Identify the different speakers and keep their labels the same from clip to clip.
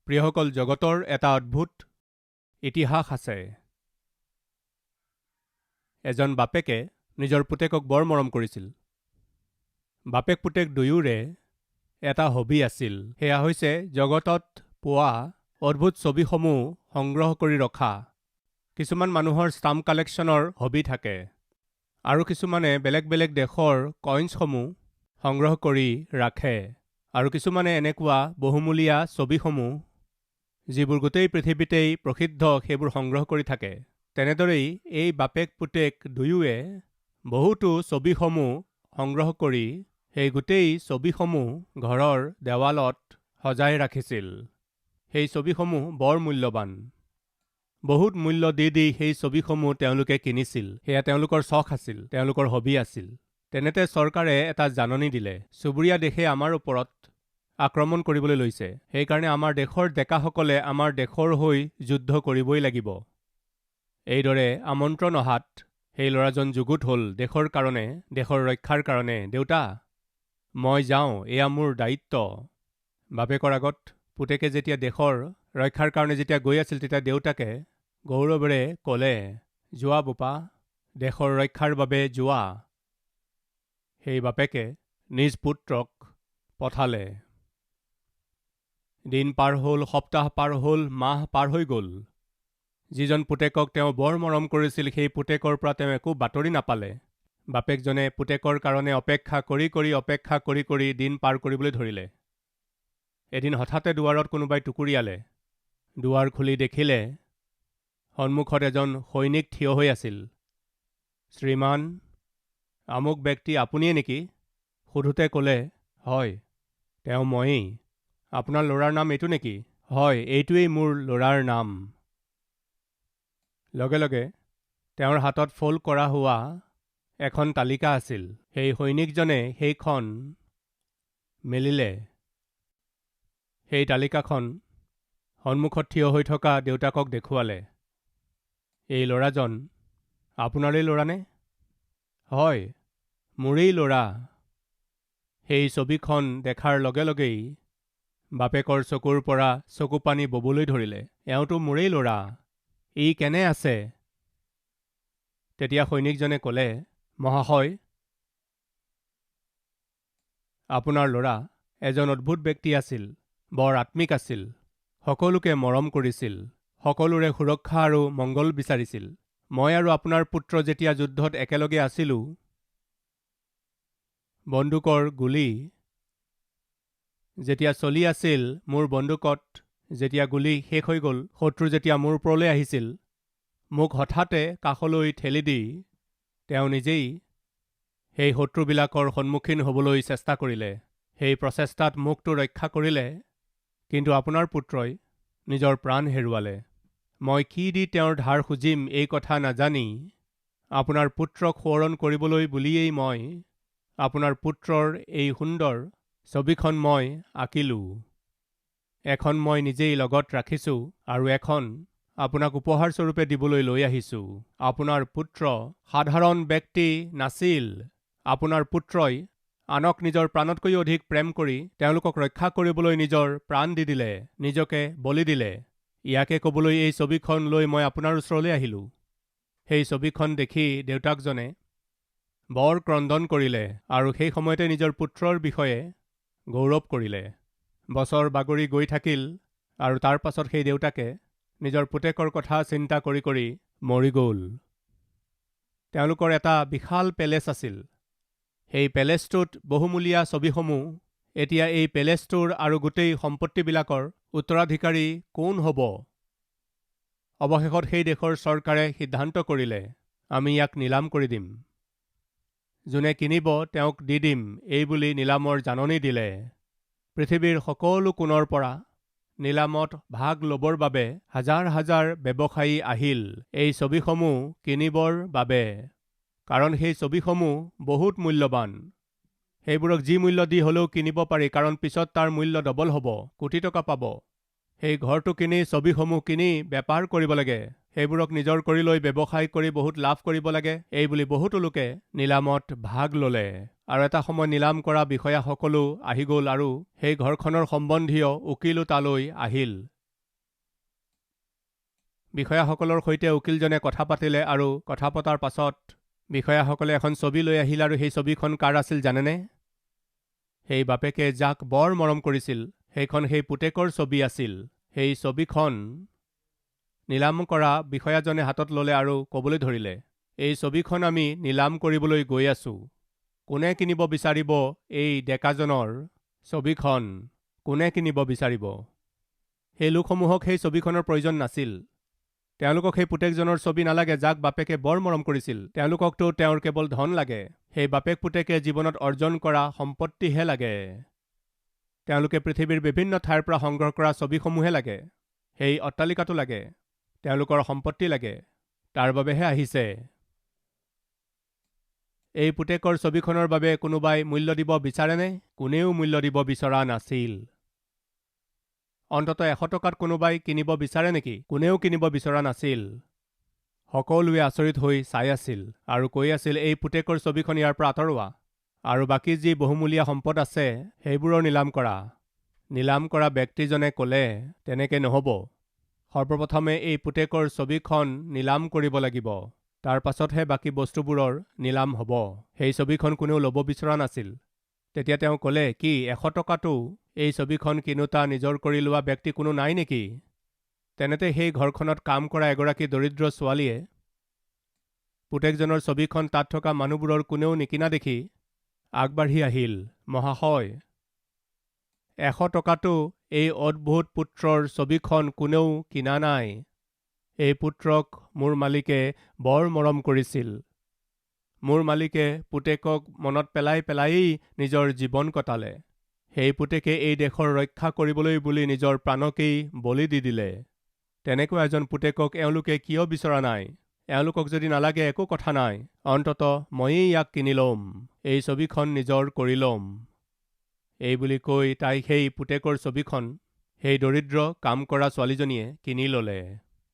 Speaker 1: প্ৰিয়সকল, জগতৰ এটা অদ্ভুত ইতিহাস আছে। এজন বাপেকে নিজৰ পুতেকক বৰ মৰম কৰিছিল। বাপেক পুতেক দুয়োৰে এটা হবি আছিল, সেয়া হৈছে জগতত পোৱা অদ্ভুত ছবিসমূহ সংগ্ৰহ কৰি ৰখা। কিছুমান মানুহৰ ষ্টাম্প কালেকশ্যনৰ হবি থাকে, আৰু কিছুমানে বেলেগ বেলেগ দেশৰ কইনছসমূহ সংগ্ৰহ কৰি ৰাখে, আৰু কিছুমানে এনেকুৱা বহুমূলীয়া ছবিসমূহ যিবোৰ গোটেই পৃথিৱীতেই প্ৰসিদ্ধ সেইবোৰ সংগ্ৰহ কৰি থাকে। তেনেদৰেই এই বাপেক পুতেক দুয়োৱে বহুতো ছবিসমূহ সংগ্ৰহ কৰি সেই গোটেই ছবিসমূহ ঘৰৰ দেৱালত সজাই ৰাখিছিল। সেই ছবিসমূহ বৰ মূল্যৱান। বহুত মূল্য দি সেই ছবিসমূহ তেওঁলোকে কিনিছিল। সেয়া তেওঁলোকৰ চখ আছিল, তেওঁলোকৰ হবি আছিল। তেনেতে চৰকাৰে এটা জাননী দিলে, চুবুৰীয়া দেশে আমাৰ ওপৰত আক্ৰমণ কৰিবলৈ লৈছে, সেইকাৰণে আমাৰ দেশৰ ডেকাসকলে আমাৰ দেশৰ হৈ যুদ্ধ কৰিবই লাগিব। এইদৰে আমন্ত্ৰণ অহাত সেই ল'ৰাজন যুগুত হ'ল দেশৰ কাৰণে, দেশৰ ৰক্ষাৰ কাৰণে। দেউতা, মই যাওঁ, এয়া মোৰ দায়িত্ব। বাপেকৰ আগত পুতেকে যেতিয়া দেশৰ ৰক্ষাৰ কাৰণে যেতিয়া গৈ আছিল, তেতিয়া দেউতাকে গৌৰৱেৰে ক'লে, যোৱা বোপা, দেশৰ ৰক্ষাৰ বাবে যোৱা। সেই বাপেকে নিজ পুত্ৰক পঠালে। দিন পাৰ হ'ল, সপ্তাহ পাৰ হ'ল, মাহ পাৰ হৈ গ'ল। যিজন পুতেকক তেওঁ বৰ মৰম কৰিছিল, সেই পুতেকৰ পৰা তেওঁ একো বাতৰি নাপালে। বাপেকজনে পুতেকৰ কাৰণে অপেক্ষা কৰি দিন পাৰ কৰিবলৈ ধৰিলে। এদিন হঠাতে দুৱাৰত কোনোবাই টুকুৰিয়ালে। দুৱাৰ খুলি দেখিলে সন্মুখত এজন সৈনিক থিয় হৈ আছিল। শ্ৰীমান, আমুক ব্যক্তি আপুনিয়ে নেকি? সোধোতে ক'লে, হয়, তেওঁ ময়েই। আপোনাৰ ল'ৰাৰ নাম এইটো নেকি? হয়, এইটোৱেই মোৰ ল'ৰাৰ নাম। লগে লগে তেওঁৰ হাতত ফ'ল্ড কৰা হোৱা এখন তালিকা আছিল। সেই সৈনিকজনে সেইখন মেলিলে। সেই তালিকাখন সন্মুখত থিয় হৈ থকা দেউতাকক দেখুৱালে। এই ল'ৰাজন আপোনাৰেই ল'ৰানে? হয়, মোৰেই ল'ৰা। সেই ছবিখন দেখাৰ লগে লগেই বাপেকৰ চকুৰ পৰা চকুপানী ববলৈ ধৰিলে। এওঁতো মোৰেই ল'ৰা, ই কেনে আছে? তেতিয়া সৈনিকজনে ক'লে, মহাশয়, আপোনাৰ ল'ৰা এজন অদ্ভুত ব্যক্তি আছিল, বৰ আত্মিক আছিল, সকলোকে মৰম কৰিছিল, সকলোৰে সুৰক্ষা আৰু মংগল বিচাৰিছিল। মই আৰু আপোনাৰ পুত্ৰ যেতিয়া যুদ্ধত একেলগে আছিলোঁ, বন্দুকৰ গুলী যেতিয়া চলি আছিল, মোৰ বন্দুকত যেতিয়া গুলী শেষ হৈ গ'ল, শত্ৰু যেতিয়া মোৰ ওপৰলৈ আহিছিল, মোক হঠাতে কাষলৈ ঠেলি দি তেওঁ নিজেই সেই শত্ৰুবিলাকৰ সন্মুখীন হ'বলৈ চেষ্টা কৰিলে। সেই প্ৰচেষ্টাত মোকতো ৰক্ষা কৰিলে, কিন্তু আপোনাৰ পুত্ৰই নিজৰ প্ৰাণ হেৰুৱালে। মই কি দি তেওঁৰ ধাৰ খুজিম এই কথা নাজানি আপোনাৰ পুত্ৰক সোঁৱৰণ কৰিবলৈ বুলিয়েই মই আপোনাৰ পুত্ৰৰ এই সুন্দৰ ছবিখন মই আঁকিলোঁ। এখন মই নিজেই লগত ৰাখিছোঁ আৰু এখন আপোনাক উপহাৰ স্বৰূপে দিবলৈ লৈ আহিছোঁ। আপোনাৰ পুত্ৰ সাধাৰণ ব্যক্তি নাছিল। আপোনাৰ পুত্ৰই আনক নিজৰ প্ৰাণতকৈও অধিক প্ৰেম কৰি তেওঁলোকক ৰক্ষা কৰিবলৈ নিজৰ প্ৰাণ দি দিলে, নিজকে বলি দিলে। ইয়াকে ক'বলৈ এই ছবিখন লৈ মই আপোনাৰ ওচৰলৈ আহিলোঁ। সেই ছবিখন দেখি দেউতাকজনে বৰ ক্ৰন্দন কৰিলে আৰু সেই সময়তে নিজৰ পুত্ৰৰ বিষয়ে গৌৰৱ কৰিলে। বছৰ বাগৰি গৈ থাকিল আৰু তাৰ পাছত সেই দেউতাকে নিজৰ পুতেকৰ কথা চিন্তা কৰি মৰি গ'ল। তেওঁলোকৰ এটা বিশাল পেলেচ আছিল। সেই পেলেচটোত বহুমূলীয়া ছবিসমূহ। এতিয়া এই পেলেচটোৰ আৰু গোটেই সম্পত্তিবিলাকৰ উত্তৰাধিকাৰী কোন হ'ব? অৱশেষত সেই দেশৰ চৰকাৰে সিদ্ধান্ত কৰিলে, আমি ইয়াক নিলাম কৰি দিম। যোনে কিনিব তেওঁক দি দিম, এই বুলি নিলামৰ জাননী দিলে। পৃথিৱীৰ সকলো কোণৰ পৰা নিলামত ভাগ ল'বৰ বাবে হাজাৰ হাজাৰ ব্যৱসায়ী আহিল এই ছবিসমূহ কিনিবৰ বাবে। কাৰণ সেই ছবিসমূহ বহুত মূল্যৱান। সেইবোৰক যি মূল্য দি হ'লেও কিনিব পাৰি, কাৰণ পিছত তাৰ মূল্য ডবল হ'ব, কোটি টকা পাব। সেই ঘৰটো কিনি, ছবিসমূহ কিনি বেপাৰ কৰিব লাগে, সেইবোৰক নিজৰ কৰি লৈ ব্যৱসায় কৰি বহুত লাভ কৰিব লাগে, এই বুলি বহুতো লোকে নিলামত ভাগ ল'লে। আৰু এটা সময় নিলাম কৰা বিষয়াসকলো আহি গ'ল আৰু সেই ঘৰখনৰ সম্বন্ধীয় উকিলো তালৈ আহিল। বিষয়াসকলৰ সৈতে উকিলজনে কথা পাতিলে আৰু কথা পতাৰ পাছত বিষয়াসকলে এখন ছবি লৈ আহিল আৰু সেই ছবিখন কাৰ আছিল জানেনে? সেই বাপেকে যাক বৰ মৰম কৰিছিল সেইখন সেই পুতেকৰ ছবি আছিল। সেই ছবিখন নিলাম কৰা বিষয়াজনে হাতত ল'লে আৰু ক'বলৈ ধৰিলে, এই ছবিখন আমি নিলাম কৰিবলৈ গৈ আছোঁ। কোনে কিনিব বিচাৰিব এই ডেকাজনৰ ছবিখন? কোনে কিনিব বিচাৰিব? সেই লোকসমূহক সেই ছবিখনৰ প্ৰয়োজন নাছিল। তেওঁলোকক সেই পুতেকজনৰ ছবি নালাগে যাক বাপেকে বৰ মৰম কৰিছিল। তেওঁলোককতো তেওঁৰ কেৱল ধন লাগে। সেই বাপেক পুতেকে জীৱনত অৰ্জন কৰা সম্পত্তিহে লাগে। তেওঁলোকে পৃথিৱীৰ বিভিন্ন ঠাইৰ পৰা সংগ্ৰহ কৰা ছবিসমূহে লাগে। সেই অট্টালিকাটো লাগে। তেওঁলোকৰ সম্পত্তি লাগে। তাৰ বাবেহে আহিছে। এই পুতেকৰ ছবিখনৰ বাবে কোনোবাই মূল্য দিব বিচাৰেনে? কোনেও মূল্য দিব বিচৰা নাছিল। অন্ততঃ 100 টকাত কোনোবাই কিনিব বিচাৰে নেকি? কোনেও কিনিব বিচৰা নাছিল। সকলোৱে আচৰিত হৈ চাই আছিল আৰু কৈ আছিল, এই পুতেকৰ ছবিখন ইয়াৰ পৰা আঁতৰোৱা আৰু বাকী যি বহুমূলীয়া সম্পদ আছে সেইবোৰৰ নিলাম কৰা। নিলাম কৰা ব্যক্তিজনে ক'লে, তেনেকে নহ'ব। সৰ্বপ্ৰথমে এই পুতেকৰ ছবিখন নিলাম কৰিব লাগিব। তাৰ পাছতহে বাকী বস্তুবোৰৰ নিলাম হ'ব। সেই ছবিখন কোনেও ল'ব বিচৰা নাছিল। তেতিয়া তেওঁ ক'লে, কি 100 টকাতো এই ছবিখন কিনোতা নিজৰ কৰি লোৱা ব্যক্তি কোনো নাই নেকি? তেনেতে সেই ঘৰখনত কাম কৰা এগৰাকী দৰিদ্ৰ ছোৱালীয়ে পুতেকজনৰ ছবিখন তাত থকা মানুহবোৰৰ কোনেও নিকিনা দেখি আগবাঢ়ি আহিল। মহাশয়, 100 টকাতো এই অদ্ভুত পুত্ৰৰ ছবিখন কোনেও কিনা নাই। এই পুত্ৰক মোৰ মালিকে বৰ মৰম কৰিছিল। মোৰ মালিকে পুতেকক মনত পেলাই পেলাইয়েই নিজৰ জীৱন কটালে। সেই পুতেকে এই দেশৰ ৰক্ষা কৰিবলৈ বুলি নিজৰ প্ৰাণকেই বলি দি দিলে। তেনেকুৱা এজন পুতেকক এওঁলোকে কিয় বিচৰা নাই? এওঁলোকক যদি নালাগে একো কথা নাই, অন্ততঃ ময়েই ইয়াক কিনি ল'ম। এই ছবিখন নিজৰ কৰি ল'ম। এই বুলি কৈ তাই সেই পুতেকৰ ছবিখন সেই দৰিদ্ৰ কাম কৰা ছোৱালীজনীয়ে কিনি ল'লে।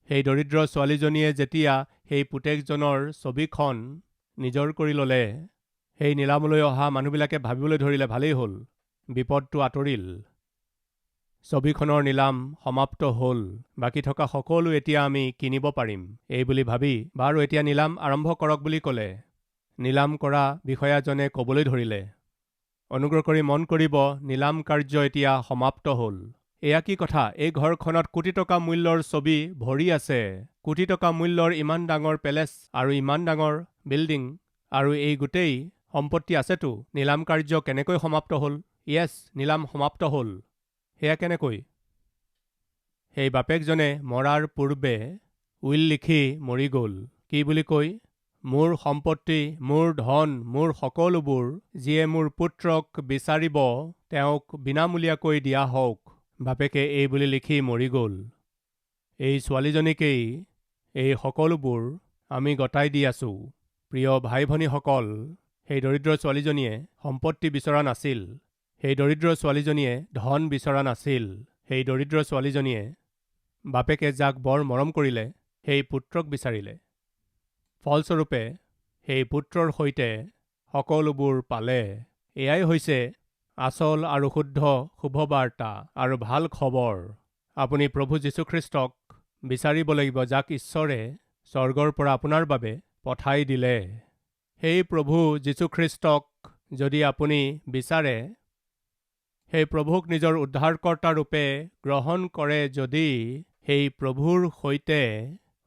Speaker 1: সেই দৰিদ্ৰ ছোৱালীজনীয়ে যেতিয়া সেই পুতেকজনৰ ছবিখন নিজৰ কৰি ল'লে, সেই নিলামলৈ অহা মানুহবিলাকে ভাবিবলৈ ধৰিলে, ভালেই হ'ল, বিপদটো আঁতৰিল। ছবিখনৰ নিলাম সমাপ্ত হ'ল। বাকী থকা সকলো এতিয়া আমি কিনিব পাৰিম। এই বুলি ভাবি, বাৰু এতিয়া নিলাম আৰম্ভ কৰক বুলি ক'লে। নিলাম কৰা বিষয়াজনে ক'বলৈ ধৰিলে, অনুগ্ৰহ কৰি মন কৰিব, নিলাম কাৰ্য এতিয়া সমাপ্ত হ'ল। এয়া কি কথা? এই ঘৰখনত কোটি টকা মূল্যৰ ছবি ভৰি আছে। কোটি টকা মূল্যৰ ইমান ডাঙৰ পেলেচ আৰু ইমান ডাঙৰ বিল্ডিং আৰু এই গোটেই সম্পত্তি আছেতো। নিলাম কাৰ্য কেনেকৈ সমাপ্ত হ'ল? য়েছ, নিলাম সমাপ্ত হ'ল। সেয়া কেনেকৈ? সেই বাপেকজনে মৰাৰ পূৰ্বে উইল লিখি মৰি গ'ল। কি বুলি কৈ? মোৰ সম্পত্তি, মোৰ ধন, মোৰ সকলোবোৰ যিয়ে মোৰ পুত্ৰক বিচাৰিব তেওঁক বিনামূলীয়াকৈ দিয়া হওক। বাপেকে এই বুলি লিখি মৰি গ'ল। এই ছোৱালীজনীকেই এই সকলোবোৰ আমি গতাই দি আছোঁ। প্ৰিয় ভাই ভনীসকল, সেই দৰিদ্ৰ ছোৱালীজনীয়ে সম্পত্তি বিচৰা নাছিল। সেই দৰিদ্ৰ ছোৱালীজনীয়ে ধন বিচৰা নাছিল। সেই দৰিদ্ৰ ছোৱালীজনীয়ে বাপেকে যাক বৰ মৰম কৰিলে সেই পুত্ৰক বিচাৰিলে। ফলস্বৰূপে সেই পুত্ৰৰ সৈতে সকলোবোৰ পালে। এয়াই হৈছে আচল আৰু শুদ্ধ শুভবাৰ্তা আৰু ভাল খবৰ। আপুনি প্ৰভু যীশুখ্ৰীষ্টক বিচাৰিব লাগিব, যাক ঈশ্বৰে স্বৰ্গৰ পৰা আপোনাৰ বাবে পঠাই দিলে। সেই প্ৰভু যীশুখ্ৰীষ্টক যদি আপুনি বিচাৰে, সেই প্ৰভুক নিজৰ উদ্ধাৰকৰ্তা ৰূপে গ্ৰহণ কৰে, যদি সেই প্ৰভুৰ সৈতে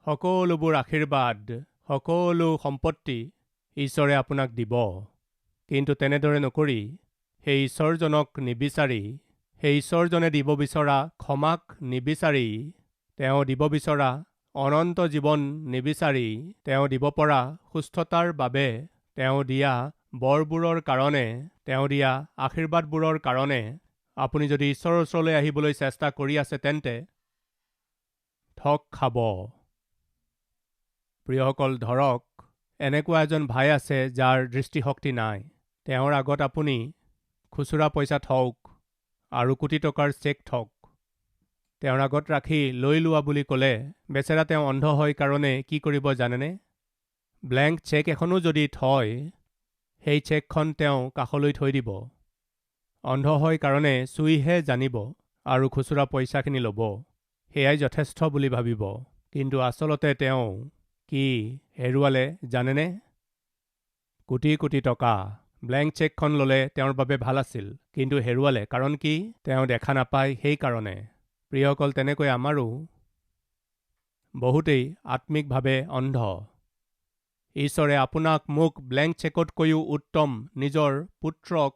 Speaker 1: সকলোবোৰ আশীৰ্বাদ, সকলো সম্পত্তি ঈশ্বৰে আপোনাক দিব। কিন্তু তেনেদৰে নকৰি, সেই ঈশ্বৰজনক নিবিচাৰি, সেই ঈশ্বৰজনে দিব বিচৰা ক্ষমাক নিবিচাৰি, তেওঁ দিব বিচৰা অনন্ত জীৱন নিবিচাৰি, তেওঁ দিব পৰা সুস্থতাৰ বাবে, তেওঁ দিয়া বৰবোৰৰ কাৰণে, তেওঁ দিয়া আশীৰ্বাদবোৰৰ কাৰণে আপুনি যদি ঈশ্বৰৰ ওচৰলৈ আহিবলৈ চেষ্টা কৰি আছে, তেন্তে ঠগ খাব। প্ৰিয়সকল, ধৰক এনেকুৱা এজন ভাই আছে যাৰ দৃষ্টিশক্তি নাই। তেওঁৰ আগত আপুনি খুচুৰা পইচা থওক আৰু কোটি টকাৰ চেক থওক। তেওঁৰ আগত ৰাখি লৈ লোৱা বুলি ক'লে বেচেৰা তেওঁ অন্ধ হয় কাৰণে কি কৰিব জানেনে? ব্লেংক চেক এখনো যদি থয়, সেই চেকখন তেওঁ কাষলৈ থৈ দিব। অন্ধ হয় কাৰণে চুইহে জানিব আৰু খুচুৰা পইচাখিনি ল'ব। সেয়াই যথেষ্ট বুলি ভাবিব। কিন্তু আচলতে তেওঁ কি হেৰুৱালে জানেনে? কোটি কোটি টকা। ব্লেংক চেকখন ল'লে তেওঁৰ বাবে ভাল আছিল, কিন্তু হেৰুৱালে কাৰণ কি? তেওঁ দেখা নাপায় সেইকাৰণে। প্ৰিয়সকল, তেনেকৈ আমাৰো বহুতেই আত্মিকভাৱে অন্ধ। ঈশ্বৰে আপোনাক মোক ব্লেংক চেকতকৈও উত্তম নিজৰ পুত্ৰক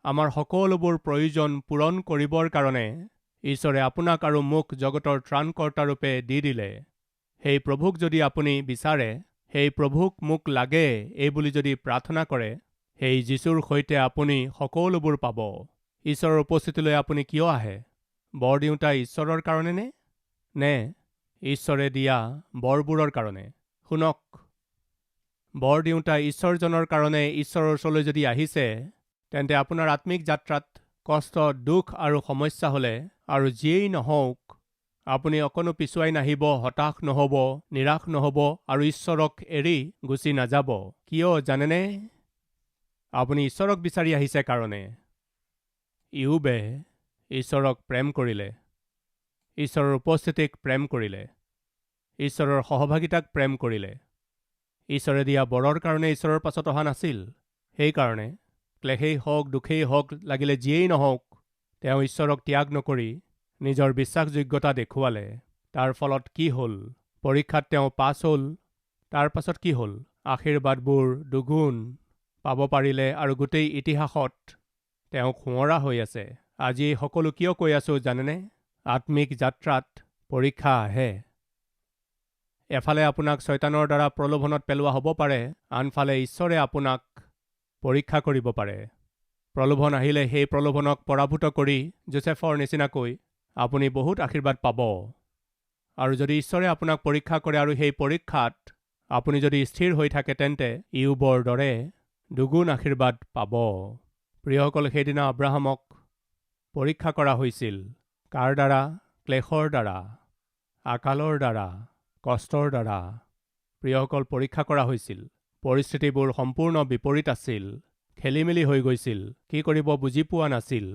Speaker 1: আমাৰ সকলোবোৰ প্ৰয়োজন পূৰণ কৰিবৰ কাৰণে ঈশ্বৰে আপোনাক আৰু মোক জগতৰ ত্ৰাণকৰ্তাৰূপে দি দিলে। সেই প্ৰভুক যদি আপুনি বিচাৰে, সেই প্ৰভুক মোক লাগে এই বুলি যদি প্ৰাৰ্থনা কৰে, সেই যীশুৰ সৈতে আপুনি সকলোবোৰ পাব। ঈশ্বৰৰ উপস্থিতিলৈ আপুনি কিয় আহে? বৰ দিওঁতা ঈশ্বৰৰ কাৰণে নে ঈশ্বৰে দিয়া বৰবোৰৰ কাৰণে? শুনক, বৰ দিওঁতা ঈশ্বৰজনৰ কাৰণে ঈশ্বৰৰ ওচৰলৈ যদি আহিছে, তেন্তে আপোনাৰ আত্মিক যাত্ৰাত কষ্ট, দুখ আৰু সমস্যা হ'লে আৰু যিয়েই নহওক, আপুনি অকণো পিছুৱাই নাহিব, হতাশ নহ'ব, নিৰাশ নহ'ব আৰু ঈশ্বৰক এৰি গুচি নাযাব। কিয় জানেনে? আপুনি ঈশ্বৰক বিচাৰি আহিছে কাৰণে। ইয়োবে ঈশ্বৰক প্ৰেম কৰিলে, ঈশ্বৰৰ উপস্থিতিক প্ৰেম কৰিলে, ঈশ্বৰৰ সহভাগিতাক প্ৰেম কৰিলে। ঈশ্বৰে দিয়া বৰৰ কাৰণে ঈশ্বৰৰ পাছত অহা নাছিল। সেইকাৰণে ক্লেশেই হওক, দুখেই হওক, লাগিলে যিয়েই নহওক, তেওঁ ঈশ্বৰক ত্যাগ নকৰি নিজৰ বিশ্বাসযোগ্যতা দেখুৱালে। তাৰ ফলত কি হ'ল? পৰীক্ষাত তেওঁ পাছ হ'ল। তাৰ পাছত কি হ'ল? আশীৰ্বাদবোৰ দুগুণ পাব পাৰিলে আৰু গোটেই ইতিহাসত তেওঁ সোঁৱৰা হৈ আছে। আজি এই সকলো কিয় কৈ আছোঁ জানেনে? আত্মিক যাত্ৰাত পৰীক্ষা আহে। এফালে আপোনাক শয়তানৰ দ্বাৰা প্ৰলোভনত পেলোৱা হ'ব পাৰে, আনফালে ঈশ্বৰে আপোনাক পৰীক্ষা কৰিব পাৰে। প্ৰলোভন আহিলে সেই প্ৰলোভনক পৰাভূত কৰি যোচেফৰ নিচিনাকৈ আপুনি বহুত আশীৰ্বাদ পাব। আৰু যদি ঈশ্বৰে আপোনাক পৰীক্ষা কৰে আৰু সেই পৰীক্ষাত আপুনি যদি স্থিৰ হৈ থাকে, তেন্তে ইয়োবৰ দৰে দুগুণ আশীৰ্বাদ পাব। প্ৰিয়সকল, সেইদিনা আব্ৰাহামক পৰীক্ষা কৰা হৈছিল। কাৰ দ্বাৰা? ক্লেশৰ দ্বাৰা, আকালৰ দ্বাৰা, কষ্টৰ দ্বাৰা। প্ৰিয়সকল, পৰীক্ষা কৰা হৈছিল। পৰিস্থিতিবোৰ সম্পূৰ্ণ বিপৰীত আছিল। খেলিমেলি হৈ গৈছিল। কি কৰিব বুজি পোৱা নাছিল।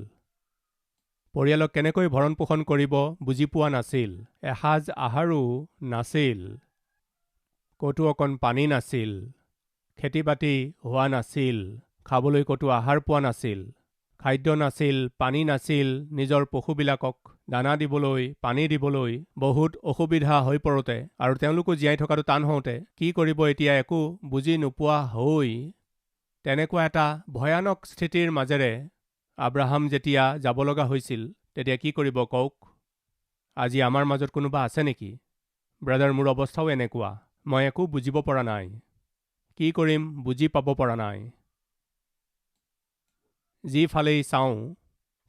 Speaker 1: পৰিয়ালক কেনেকৈ ভৰণ পোষণ কৰিব বুজি পোৱা নাছিল। এসাঁজ আহাৰো নাছিল। ক'তো অকণ পানী নাছিল। খেতি বাতি হোৱা নাছিল। খাবলৈ ক'তো আহাৰ পোৱা নাছিল। খাদ্য নাছিল, পানী নাছিল। নিজৰ পশুবিলাকক দানা দিবলৈ, পানী দিবলৈ বহুত অসুবিধা হৈ পৰোঁতে আৰু তেওঁলোকো জীয়াই থকাটো টান হওঁতে কি কৰিব এতিয়া একো বুজি নোপোৱা হৈ তেনেকুৱা এটা ভয়ানক স্থিতিৰ মাজেৰে আব্ৰাহাম যেতিয়া যাব লগা হৈছিল, তেতিয়া কি কৰিব কওক? আজি আমাৰ মাজত কোনোবা আছে নেকি? ব্ৰাদাৰ, মোৰ অৱস্থাও এনেকুৱা। মই একো বুজিব পৰা নাই। কি কৰিম বুজি পাব পৰা নাই। যিফালেই চাওঁ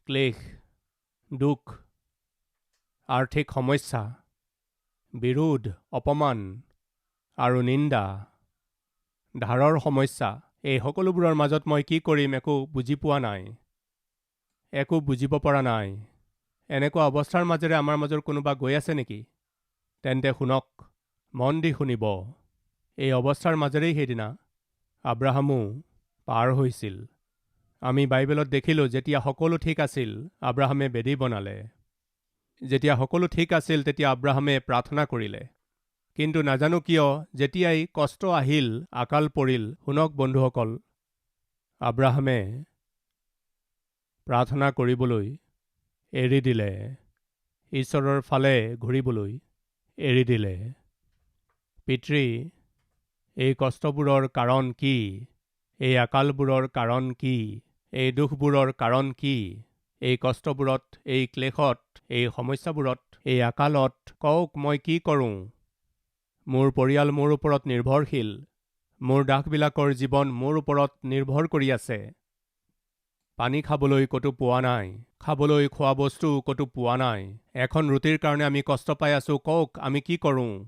Speaker 1: ক্লেশ, দুখ, আৰ্থিক সমস্যা, বিৰোধ, অপমান আৰু নিন্দা, ধাৰৰ সমস্যা, এই সকলোবোৰৰ মাজত মই কি কৰিম একো বুজি পোৱা নাই। একো বুজিব পৰা নাই। এনেকুৱা অৱস্থাৰ মাজেৰে আমাৰ মাজৰ কোনোবা গৈ আছে নেকি? তেন্তে শুনক, মন দি শুনিব। এই অৱস্থাৰ মাজেৰেই সেইদিনা আব্ৰাহামো পাৰ হৈছিল। আমি বাইবেলত দেখিলোঁ, যেতিয়া সকলো ঠিক আছিল, আব্ৰাহামে বেদী বনালে। যেতিয়া সকলো ঠিক আছিল, তেতিয়া আব্ৰাহামে প্ৰাৰ্থনা কৰিলে। কিন্তু নাজানো কিয় যেতিয়াই কষ্ট আহিল, আকাল পৰিল, শুনক বন্ধুসকল, আব্ৰাহামে প্ৰাৰ্থনা কৰিবলৈ এৰি দিলে। ঈশ্বৰৰ ফালে ঘূৰিবলৈ এৰি দিলে। পিতৃ, এই কষ্টবোৰৰ কাৰণ কি? এই আকালবোৰৰ কাৰণ কি? এই দুখবোৰৰ কাৰণ কি? এই কষ্টবোৰত, এই ক্লেশত, এই সমস্যাবোৰত, এই আকালত কওক মই কি কৰোঁ? মোৰ পৰিয়াল মোৰ ওপৰত নিৰ্ভৰশীল। মোৰ দাসবিলাকৰ জীৱন মোৰ ওপৰত নিৰ্ভৰ কৰি আছে। পানী খাবলৈ ক'তো পোৱা নাই। খাবলৈ খোৱা বস্তু ক'তো পোৱা নাই। এখন ৰুটিৰ কাৰণে আমি কষ্ট পাই আছোঁ। কওক আমি কি কৰোঁ?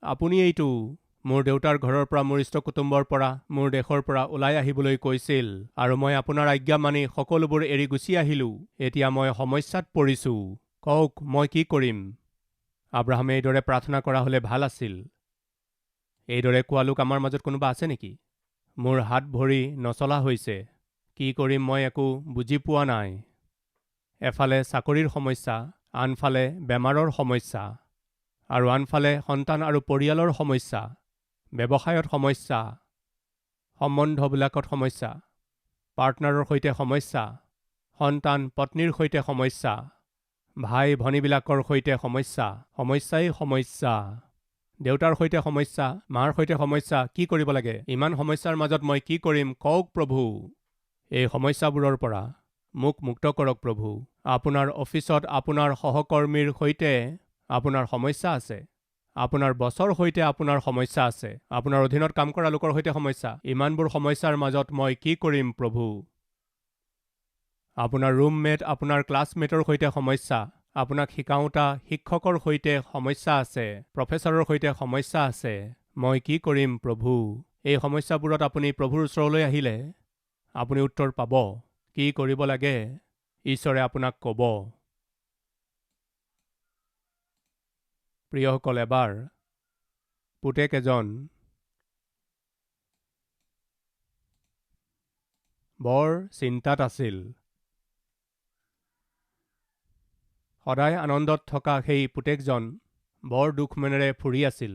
Speaker 1: আপুনিয়েইতো মোৰ দেউতাৰ ঘৰৰ পৰা, মোৰ ইষ্ট কুটুম্বৰ পৰা, মোৰ দেশৰ পৰা ওলাই আহিবলৈ কৈছিল আৰু মই আপোনাৰ আজ্ঞা মানি সকলোবোৰ এৰি গুচি আহিলোঁ। এতিয়া মই সমস্যাত পৰিছোঁ। কওক মই কি কৰিম? আব্ৰাহামে এইদৰে প্ৰাৰ্থনা কৰা হ'লে ভাল আছিল। এইদৰে কোৱা লোক আমাৰ মাজত কোনোবা আছে নেকি? মোৰ হাত ভৰি নচলা হৈছে। কি কৰিম মই একো বুজি পোৱা নাই। এফালে চাকৰিৰ সমস্যা, আনফালে বেমাৰৰ সমস্যা, আৰু আনফালে সন্তান আৰু পৰিয়ালৰ সমস্যা, ব্যৱসায়ত সমস্যা, সম্বন্ধবিলাকত সমস্যা, পাৰ্টনাৰৰ সৈতে সমস্যা, সন্তান পত্নীৰ সৈতে সমস্যা, ভাই ভনীবিলাকৰ সৈতে সমস্যা, সমস্যাই সমস্যা, দেউতাৰ সৈতে সমস্যা, মাৰ সৈতে সমস্যা। কি কৰিব লাগে? ইমান সমস্যাৰ মাজত মই কি কৰিম কওক প্ৰভু। এই সমস্যাবোৰৰ পৰা মোক মুক্ত কৰক প্ৰভু। আপোনাৰ অফিচত আপোনাৰ সহকৰ্মীৰ সৈতে আপোনাৰ সমস্যা আছে, আপোনাৰ বছৰ সৈতে আপোনাৰ সমস্যা আছে, আপোনাৰ অধীনত কাম কৰা লোকৰ সৈতে সমস্যা। ইমানবোৰ সমস্যাৰ মাজত মই কি কৰিম প্ৰভু। আপোনাৰ ৰুমমেট, আপোনাৰ ক্লাছমেটৰ সৈতে সমস্যা, আপোনাক শিকাওঁতা শিক্ষকৰ সৈতে সমস্যা আছে, প্ৰফেচৰৰ সৈতে সমস্যা আছে। মই কি কৰিম প্ৰভু। এই সমস্যাবোৰত আপুনি প্ৰভুৰ ওচৰলৈ আহিলে আপুনি উত্তৰ পাব। কি কৰিব লাগে ঈশ্বৰে আপোনাক ক'ব। প্ৰিয়সকল, এবাৰ পুতেক এজন বৰ চিন্তাত আছিল। সদায় আনন্দত থকা সেই পুতেকজন বৰ দুখ মনেৰে ফুৰি আছিল।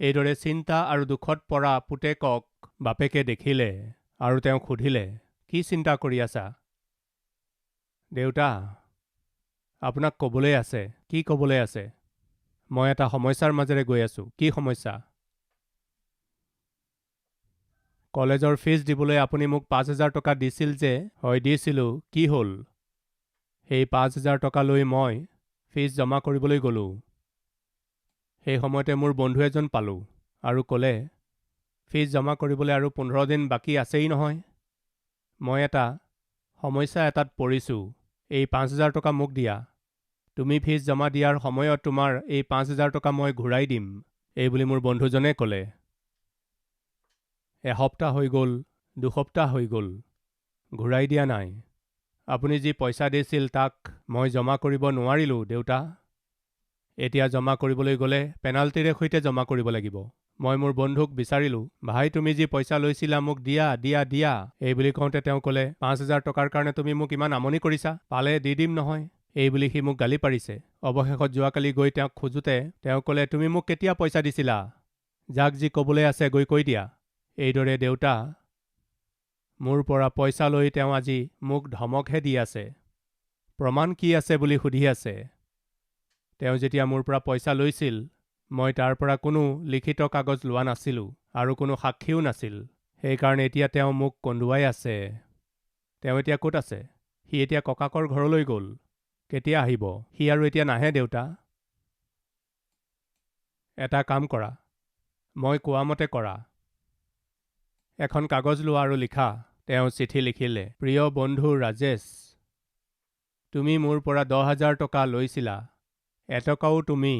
Speaker 1: এইদৰে চিন্তা আৰু দুখত পৰা পুতেকক বাপেকে দেখিলে আৰু তেওঁক সুধিলে, কি চিন্তা কৰি আছা? দেউতা, আপোনাক ক'বলৈ আছে। কি ক'বলৈ আছে? মই এটা সমস্যাৰ মাজেৰে গৈ আছোঁ। কি সমস্যা? কলেজৰ ফিজ দিবলৈ আপুনি মোক 5,000 টকা দিছিল যে। হয়, দিছিলোঁ। কি হ'ল? সেই 5,000 টকা লৈ মই ফিজ জমা কৰিবলৈ গ'লোঁ। সেই সময়তে মোৰ বন্ধু এজন পালোঁ আৰু ক'লে, ফিজ জমা কৰিবলৈ আৰু 15 দিন বাকী আছেই নহয়। মই এটা সমস্যা এটাত পৰিছোঁ। এই 5,000 টকা মোক দিয়া। তুমি ফিজ জমা দিয়াৰ সময়ত তোমাৰ এই 5,000 টকা মই ঘূৰাই দিম, এইবুলি মোৰ বন্ধুজনে ক'লে। এসপ্তাহ হৈ গ'ল, 2 সপ্তাহ হৈ গ'ল, ঘূৰাই দিয়া নাই। আপুনি যি পইচা দিছিল তাক মই জমা কৰিব নোৱাৰিলোঁ দেউতা। এতিয়া জমা কৰিবলৈ গ'লে পেনাল্টিৰে সৈতে জমা কৰিব লাগিব। মই মোৰ বন্ধুক বিচাৰিলোঁ, ভাই তুমি যি পইচা লৈছিলা মোক দিয়া দিয়া দিয়া। এইবুলি কওঁতে তেওঁ ক'লে, 5,000 টকাৰ কাৰণে তুমি মোক ইমান আমনি কৰিছা, পালে দি দিম নহয়। এইবুলি সি মোক গালি পাৰিছে। অৱশেষত যোৱাকালি গৈ তেওঁক খোজোতে তেওঁ ক'লে, তুমি মোক কেতিয়া পইচা দিছিলা? যাক যি ক'বলৈ আছে গৈ কৈ দিয়া। এইদৰে দেউতা মোৰ পৰা পইচা লৈ তেওঁ আজি মোক ধমকহে দি আছে। প্ৰমাণ কি আছে বুলি সুধি আছে। তেওঁ যেতিয়া মোৰ পৰা পইচা লৈছিল মই তাৰ পৰা কোনো লিখিত কাগজ লোৱা নাছিলোঁ আৰু কোনো সাক্ষীও নাছিল। সেইকাৰণে এতিয়া তেওঁ মোক কন্দুৱাই আছে। তেওঁ এতিয়া ক'ত আছে? সি এতিয়া ককাকৰ ঘৰলৈ গ'ল। কেতিয়া আহিব? সি আৰু এতিয়া নাহে দেউতা। এটা কাম কৰা, মই কোৱা মতে কৰা। এখন কাগজ লোৱা আৰু লিখা। তেওঁ চিঠি লিখিলে, প্ৰিয় বন্ধু ৰাজেশ, তুমি মোৰ পৰা 10,000 টকা লৈছিলা, এটকাও তুমি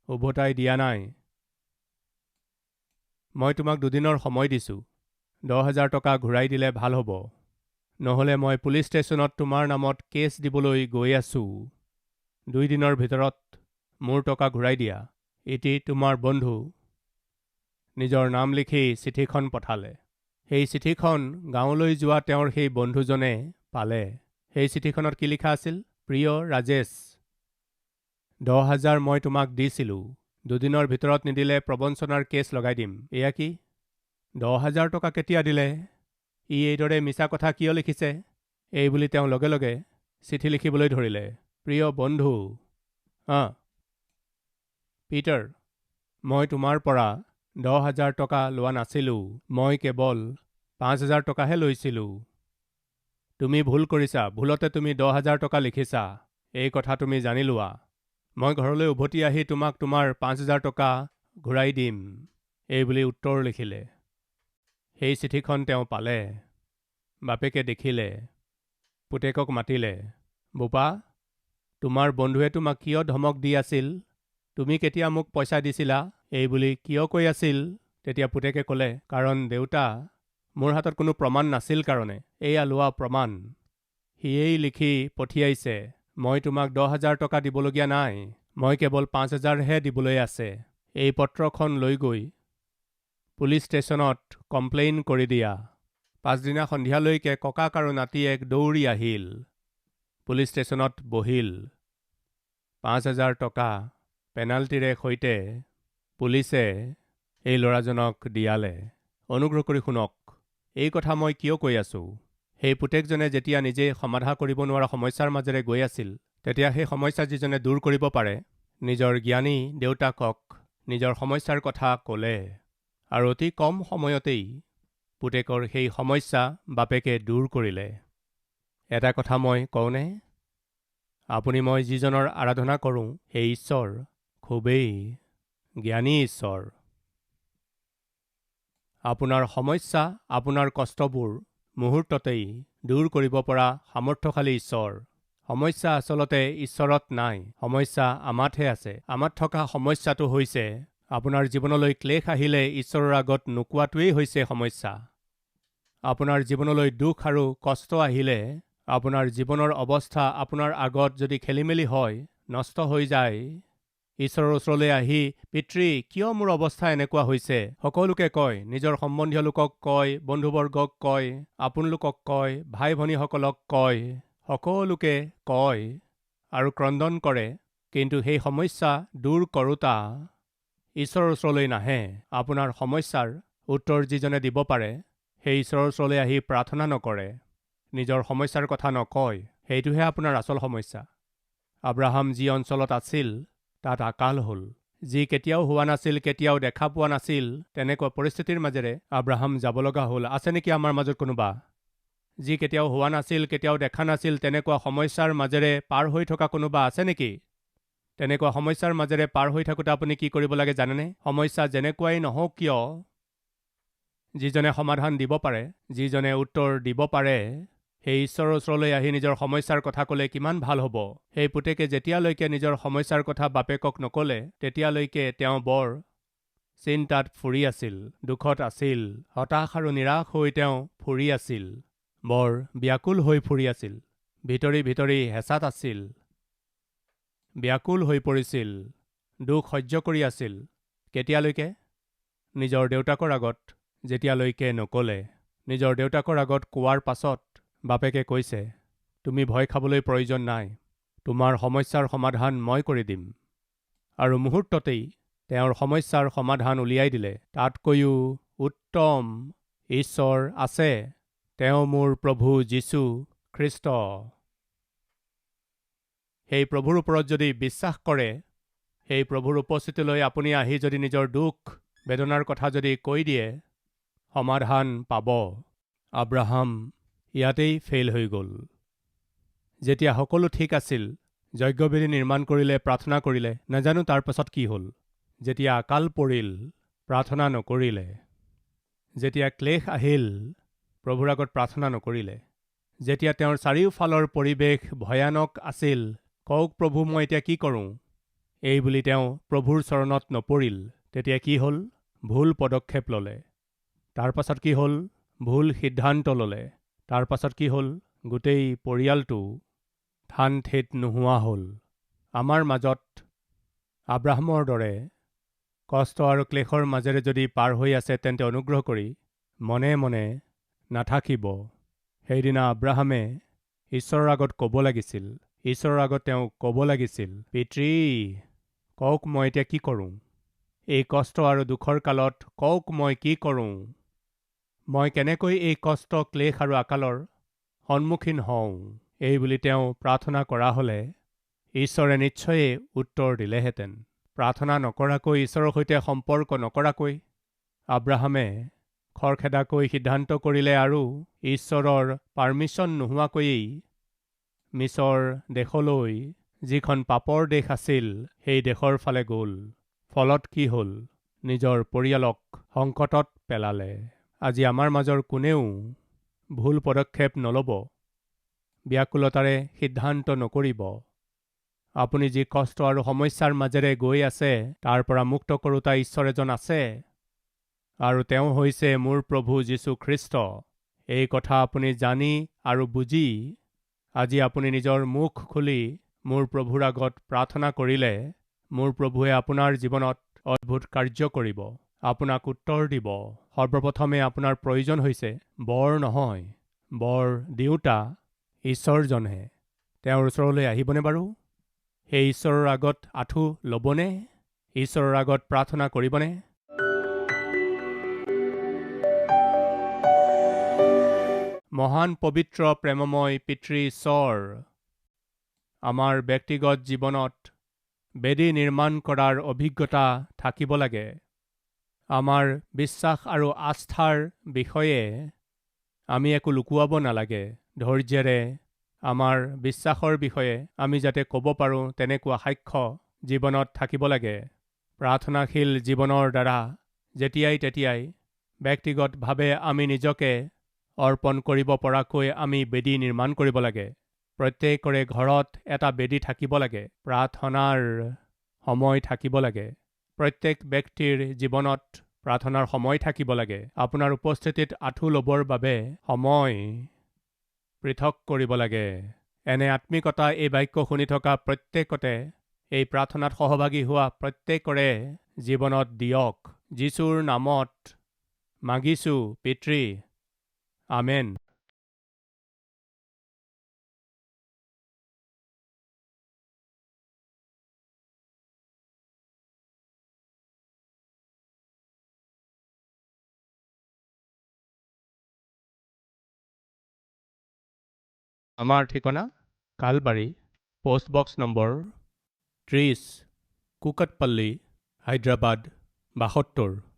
Speaker 1: উভতাই দিয়া নাই। মই তোমাক 2 দিনৰ সময় দিছোঁ। 10,000 টকা ঘূৰাই দিলে ভাল হ'ব, নহ'লে মই পুলিচ ষ্টেচনত তোমাৰ নামত কেছ দিবলৈ গৈ আছোঁ। 2 দিনৰ ভিতৰত মোৰ টকা ঘূৰাই দিয়া। ইতি তোমাৰ বন্ধু। নিজৰ নাম লিখি চিঠিখন পঠালে। সেই চিঠিখন গাঁৱলৈ যোৱা তেওঁৰ সেই বন্ধুজনে পালে। সেই চিঠিখনত কি লিখা আছিল? প্ৰিয় ৰাজেশ, 10,000 মই তোমাক দিছিলোঁ। 2 দিনৰ ভিতৰত নিদিলে প্ৰবঞ্চনাৰ কেছ লগাই দিম। এয়া কি? 10,000 টকা কেতিয়া দিলে? ই এইদৰে মিছা কথা কিয় লিখিছে? এইবুলি তেওঁ লগে লগে চিঠি লিখিবলৈ ধৰিলে। প্ৰিয় বন্ধু পিটাৰ, মই তোমাৰ পৰা 10,000 টকা লোৱা নাছিলোঁ। মই কেৱল 5,000 টকাহে লৈছিলোঁ। তুমি ভুল কৰিছা। ভুলতে তুমি 10,000 টকা লিখিছা। এই কথা তুমি জানি লোৱা। মই ঘৰলৈ উভতি আহি তোমাক তোমাৰ 5,000 টকা ঘূৰাই দিম, এইবুলি উত্তৰ লিখিলে। সেই চিঠিখন তেওঁ পালে। বাপেকে দেখিলে। পুতেকক মাতিলে, বোপা, তোমাৰ বন্ধুৱে তোমাক কিয় ধমক দি আছিল? তুমি কেতিয়া মোক পইচা দিছিলা? এইবুলি কিয় কৈ আছিল? তেতিয়া পুতেকে ক'লে, কাৰণ দেউতা, মোৰ হাতত কোনো প্ৰমাণ নাছিল কাৰণে। এয়া লোৱা প্ৰমাণ। সিয়েই লিখি পঠিয়াইছে। মই তোমাক 10,000 টকা দিবলগীয়া নাই। মই কেৱল 5,000হে দিবলৈ আছে। এই পত্ৰখন লৈ গৈ পুলিচ ষ্টেচনত কমপ্লেইন কৰি দিয়া। পাছদিনা সন্ধিয়ালৈকে ককাক আৰু নাতিয়েক দৌৰি আহিল। পুলিচ ষ্টেচনত বহিল। 5,000 টকা পেনাল্টিৰে সৈতে পুলিচে এই ল'ৰাজনক দিয়ালে। অনুগ্ৰহ কৰি শুনক, এই কথা মই কিয় কৈ আছোঁ। সেই পুতেকজনে যেতিয়া নিজে সমাধা কৰিব নোৱাৰা সমস্যাৰ মাজেৰে গৈ আছিল, তেতিয়া সেই সমস্যা যিজনে দূৰ কৰিব পাৰে, নিজৰ জ্ঞানী দেউতাকক নিজৰ সমস্যাৰ কথা ক'লে, আৰু অতি কম সময়তেই পুতেকৰ সেই সমস্যা বাপেকে দূৰ কৰিলে। এটা কথা মই কওঁনে, আপুনি মই যিজনৰ আৰাধনা কৰোঁ সেই ঈশ্বৰ খুবেই জ্ঞানী ঈশ্বৰ। আপোনাৰ সমস্যা, আপোনাৰ কষ্টবোৰ মুহূৰ্ততেই দূৰ কৰিব পৰা সামৰ্থ্যশালী ঈশ্বৰ। সমস্যা আচলতে ঈশ্বৰত নাই, সমস্যা আমাতহে আছে। আমাত থকা সমস্যাটো হৈছে আপোনাৰ জীৱনলৈ ক্লেশ আহিলে ঈশ্বৰৰ আগত নোকোৱাটোৱেই হৈছে সমস্যা। আপোনাৰ জীৱনলৈ দুখ আৰু কষ্ট আহিলে, আপোনাৰ জীৱনৰ অৱস্থা আপোনাৰ আগত যদি খেলিমেলি হয়, নষ্ট হৈ যায়, ঈশ্বৰৰ ওচৰলৈ আহি পিতৃ কিয় মোৰ অৱস্থা এনেকুৱা হৈছে, সকলোকে কয়, নিজৰ সম্বন্ধীয় লোকক কয়, বন্ধুবৰ্গক কয়, আপোনলোকক কয়, ভাই ভনীসকলক কয়, সকলোকে কয় আৰু ক্ৰন্দন কৰে, কিন্তু সেই সমস্যা দূৰ কৰোঁতা ঈশ্বৰৰ ওচৰলৈ নাহে। আপোনাৰ সমস্যাৰ উত্তৰ যিজনে দিব পাৰে, সেই ঈশ্বৰৰ ওচৰলৈ আহি প্ৰাৰ্থনা নকৰে, নিজৰ সমস্যাৰ কথা নকয়, সেইটোহে আপোনাৰ আচল সমস্যা। আব্ৰাহাম যি অঞ্চলত আছিল তাত আকাল হ'ল। যি কেতিয়াও হোৱা নাছিল, কেতিয়াও দেখা পোৱা নাছিল, তেনেকুৱা পৰিস্থিতিৰ মাজেৰে আব্ৰাহাম যাব লগা হ'ল। আছে নেকি আমাৰ মাজত কোনোবা? যি কেতিয়াও হোৱা নাছিল, কেতিয়াও দেখা নাছিল, তেনেকুৱা সমস্যাৰ মাজেৰে পাৰ হৈ থকা কোনোবা আছে নেকি? তেনেকুৱা সমস্যাৰ মাজেৰে পাৰ হৈ থাকোঁতে আপুনি কি কৰিব লাগে জানেনে? সমস্যা যেনেকুৱাই নহওক কিয়, যিজনে সমাধান দিব পাৰে, যিজনে উত্তৰ দিব পাৰে, সেই ঈশ্বৰৰ ওচৰলৈ আহি নিজৰ সমস্যাৰ কথা ক'লে কিমান ভাল হ'ব। সেই পুতেকে যেতিয়ালৈকে নিজৰ সমস্যাৰ কথা বাপেকক নক'লে, তেতিয়ালৈকে তেওঁ বৰ চিন্তাত ফুৰি আছিল, দুখত আছিল, হতাশ আৰু নিৰাশ হৈ তেওঁ ফুৰি আছিল, বৰ ব্যাকুল হৈ ফুৰি আছিল, ভিতৰি ভিতৰি হেঁচাত আছিল, ব্যাকুল হৈ পৰিছিল, দুখ সহ্য কৰি আছিল। কেতিয়ালৈকে? নিজৰ দেউতাকৰ আগত যেতিয়ালৈকে নক'লে। নিজৰ দেউতাকৰ আগত কোৱাৰ পাছত বাপেকে কৈছে, তুমি ভয় খাবলৈ প্ৰয়োজন নাই, তোমাৰ সমস্যাৰ সমাধান মই কৰি দিম। আৰু মুহূৰ্ততেই তেওঁৰ সমস্যাৰ সমাধান উলিয়াই দিলে। তাতকৈও উত্তম ঈশ্বৰ আছে, তেওঁ মোৰ প্ৰভু যীশু খ্ৰীষ্ট। সেই প্ৰভুৰ ওপৰত যদি বিশ্বাস কৰে, সেই প্ৰভুৰ উপস্থিতিলৈ আপুনি আহি যদি নিজৰ দুখ বেদনাৰ কথা যদি কৈ দিয়ে, সমাধান পাব। আব্ৰাহাম ইয়াতেই ফেইল হৈ গ'ল। যেতিয়া সকলো ঠিক আছিল, যজ্ঞবেদী নিৰ্মাণ কৰিলে, প্ৰাৰ্থনা কৰিলে, নাজানো তাৰ পাছত কি হ'ল। যেতিয়া আকাল পৰিল, প্ৰাৰ্থনা নকৰিলে। যেতিয়া ক্লেশ আহিল, প্ৰভুৰ আগত প্ৰাৰ্থনা নকৰিলে। যেতিয়া তেওঁৰ চাৰিওফালৰ পৰিৱেশ ভয়ানক আছিল, কওক প্ৰভু মই এতিয়া কি কৰোঁ, এই বুলি তেওঁ প্ৰভুৰ চৰণত নপৰিল, তেতিয়া কি হ'ল? ভুল পদক্ষেপ ল'লে। তাৰ পাছত কি হ'ল? ভুল সিদ্ধান্ত ল'লে। তাৰ পাছত কি হ'ল? গোটেই পৰিয়ালটো ঠান ঠিত নোহোৱা হ'ল। আমাৰ মাজত আব্ৰাহামৰ দৰে কষ্ট আৰু ক্লেশৰ মাজেৰে যদি পাৰ হৈ আছে, তেন্তে অনুগ্ৰহ কৰি মনে মনে নাথাকিব। সেইদিনা আব্ৰাহামে ঈশ্বৰৰ আগত ক'ব লাগিছিল, ঈশ্বৰৰ আগত তেওঁ ক'ব লাগিছিল, পিতৃ কওক মই এতিয়া কি কৰোঁ, এই কষ্ট আৰু দুখৰ কালত কওক মই কি কৰোঁ, মই কেনেকৈ এই কষ্ট, ক্লেশ আৰু আকালৰ সন্মুখীন হওঁ। এই বুলি তেওঁ প্ৰাৰ্থনা কৰা হ'লে ঈশ্বৰে নিশ্চয়েই উত্তৰ দিলেহেঁতেন। প্ৰাৰ্থনা নকৰাকৈ, ঈশ্বৰৰ সৈতে সম্পৰ্ক নকৰাকৈ আব্ৰাহামে খৰখেদাকৈ সিদ্ধান্ত কৰিলে আৰু ঈশ্বৰৰ পাৰ্মিশ্যন নোহোৱাকৈয়েই মিছৰ দেশলৈ, যিখন পাপৰ দেশ আছিল, সেই দেশৰ ফালে গ'ল। ফলত কি হ'ল? নিজৰ পৰিয়ালক সংকটত পেলালে। আজি আমাৰ মাজৰ কোনেও ভুল পদক্ষেপ নল'ব, ব্যাকুলতাৰে সিদ্ধান্ত নকৰিব। আপুনি যি কষ্ট আৰু সমস্যাৰ মাজেৰে গৈ আছে, তাৰ পৰা মুক্ত কৰোঁতা ঈশ্বৰ এজন আছে, আৰু তেওঁ হৈছে মোৰ প্ৰভু যীশু খ্ৰীষ্ট। এই কথা আপুনি জানি আৰু বুজি আজি আপুনি নিজৰ মুখ খুলি মোৰ প্ৰভুৰ আগত প্ৰাৰ্থনা কৰিলে, মোৰ প্ৰভুৱে আপোনাৰ জীৱনত অদ্ভুত কাৰ্য কৰিব, আপোনাক উত্তৰ দিব। সৰ্বপ্ৰথমে আপোনাৰ প্ৰয়োজন হৈছে বৰ নহয়, বৰ দিওঁতা ঈশ্বৰজনহে। তেওঁৰ ওচৰলৈ আহিবনে বাৰু? সেই ঈশ্বৰৰ আগত আঁঠু ল'বনে? ঈশ্বৰৰ আগত প্ৰাৰ্থনা কৰিবনে? মহান পবিত্ৰ প্ৰেমময় পিতৃ ঈশ্বৰ, আমাৰ ব্যক্তিগত জীৱনত বেদী নিৰ্মাণ কৰাৰ অভিজ্ঞতা থাকিব লাগে। আমাৰ বিশ্বাস আৰু আস্থাৰ বিষয়ে আমি একো লুকুৱাব নালাগে। ধৈৰ্য্যেৰে আমাৰ বিশ্বাসৰ বিষয়ে আমি যাতে ক'ব পাৰোঁ তেনেকুৱা সাক্ষ্য জীৱনত থাকিব লাগে। প্ৰাৰ্থনাশীল জীৱনৰ দ্বাৰা যেতিয়াই তেতিয়াই ব্যক্তিগতভাৱে আমি নিজকে অৰ্পণ কৰিব পৰাকৈ আমি বেদী নিৰ্মাণ কৰিব লাগে। প্ৰত্যেকৰে ঘৰত এটা বেদী থাকিব লাগে। প্ৰাৰ্থনাৰ সময় থাকিব লাগে। প্ৰত্যেক ব্যক্তিৰ জীৱনত প্ৰাৰ্থনাৰ সময় থাকিব লাগে। আপোনাৰ উপস্থিতিত আঁঠু ল'বৰ বাবে সময় পৃথক কৰিব লাগে। এনে আত্মিকতা এই বাক্য শুনি থকা প্ৰত্যেকতে এই প্ৰাৰ্থনাত সহভাগী হোৱা প্ৰত্যেকৰে জীৱনত দিয়ক। যীশুৰ নামত মাগিছোঁ পিতৃ, আমেন। আমাৰ ঠিকনা কালবাৰী, পোষ্টবক্স নম্বৰ 30, কুকটপল্লী, হায়দৰাবাদ 72।